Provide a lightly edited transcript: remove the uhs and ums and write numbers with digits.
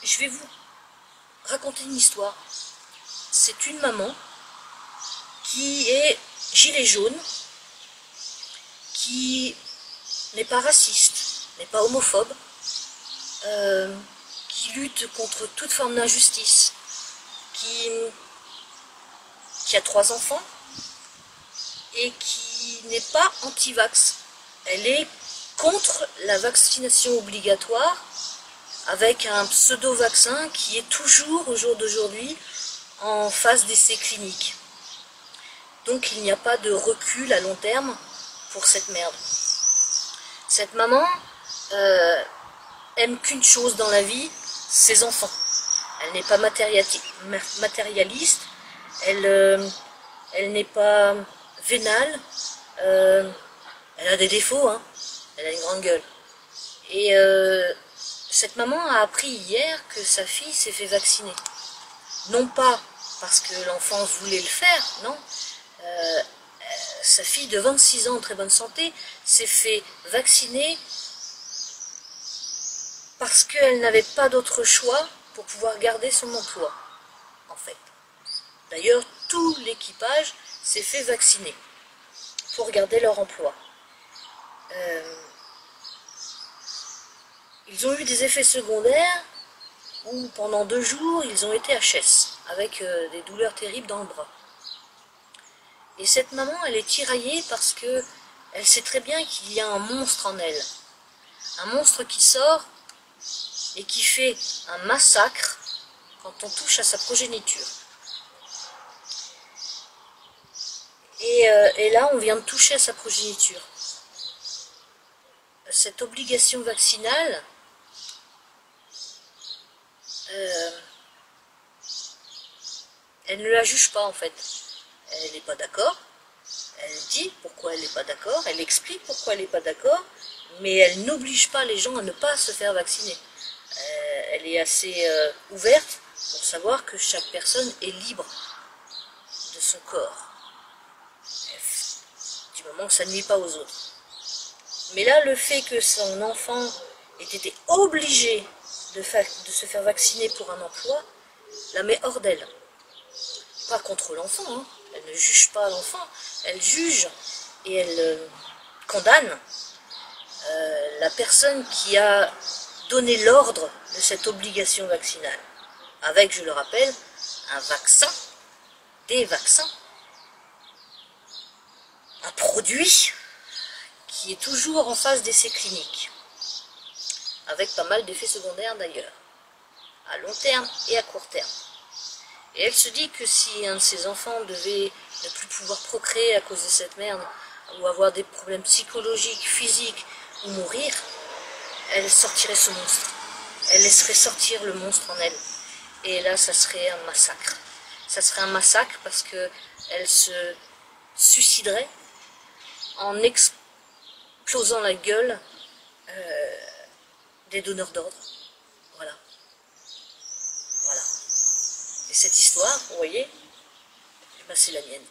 je vais vous raconter une histoire. C'est une maman qui est gilet jaune, qui n'est pas raciste, n'est pas homophobe, qui lutte contre toute forme d'injustice, qui a 3 enfants et qui n'est pas anti-vax. Elle est contre la vaccination obligatoire avec un pseudo-vaccin qui est toujours, au jour d'aujourd'hui, en phase d'essai clinique. Donc il n'y a pas de recul à long terme pour cette merde. Cette maman aime qu'une chose dans la vie, ses enfants. Elle n'est pas matérialiste, elle n'est pas vénale, elle a des défauts, hein. Elle a une grande gueule. Et cette maman a appris hier que sa fille s'est fait vacciner. Non pas parce que l'enfant voulait le faire, non. Sa fille de 26 ans, en très bonne santé, s'est fait vacciner parce qu'elle n'avait pas d'autre choix pour pouvoir garder son emploi, en fait. D'ailleurs, tout l'équipage s'est fait vacciner pour garder leur emploi. Ils ont eu des effets secondaires où pendant 2 jours, ils ont été HS, avec des douleurs terribles dans le bras. Et cette maman, elle est tiraillée parce que elle sait très bien qu'il y a un monstre en elle. Un monstre qui sort et qui fait un massacre quand on touche à sa progéniture. Et là, on vient de toucher à sa progéniture. Cette obligation vaccinale, elle ne la juge pas en fait. Elle n'est pas d'accord, elle dit pourquoi elle n'est pas d'accord, elle explique pourquoi elle n'est pas d'accord, mais elle n'oblige pas les gens à ne pas se faire vacciner. Elle est assez ouverte pour savoir que chaque personne est libre de son corps, du moment que ça ne nuit pas aux autres. Mais là, le fait que son enfant ait été obligé de se faire vacciner pour un emploi, la met hors d'elle. Pas contre l'enfant, hein. Elle ne juge pas l'enfant, elle juge et elle condamne la personne qui a donné l'ordre de cette obligation vaccinale. Avec, je le rappelle, un vaccin, des vaccins, un produit qui est toujours en phase d'essai clinique, avec pas mal d'effets secondaires d'ailleurs, à long terme et à court terme. Et elle se dit que si un de ses enfants devait ne plus pouvoir procréer à cause de cette merde, ou avoir des problèmes psychologiques, physiques, ou mourir, elle sortirait ce monstre. Elle laisserait sortir le monstre en elle. Et là, ça serait un massacre. Ça serait un massacre parce que elle se suiciderait en explosant la gueule des donneurs d'ordre. Voilà. Voilà. Et cette histoire, vous voyez, eh ben c'est la mienne.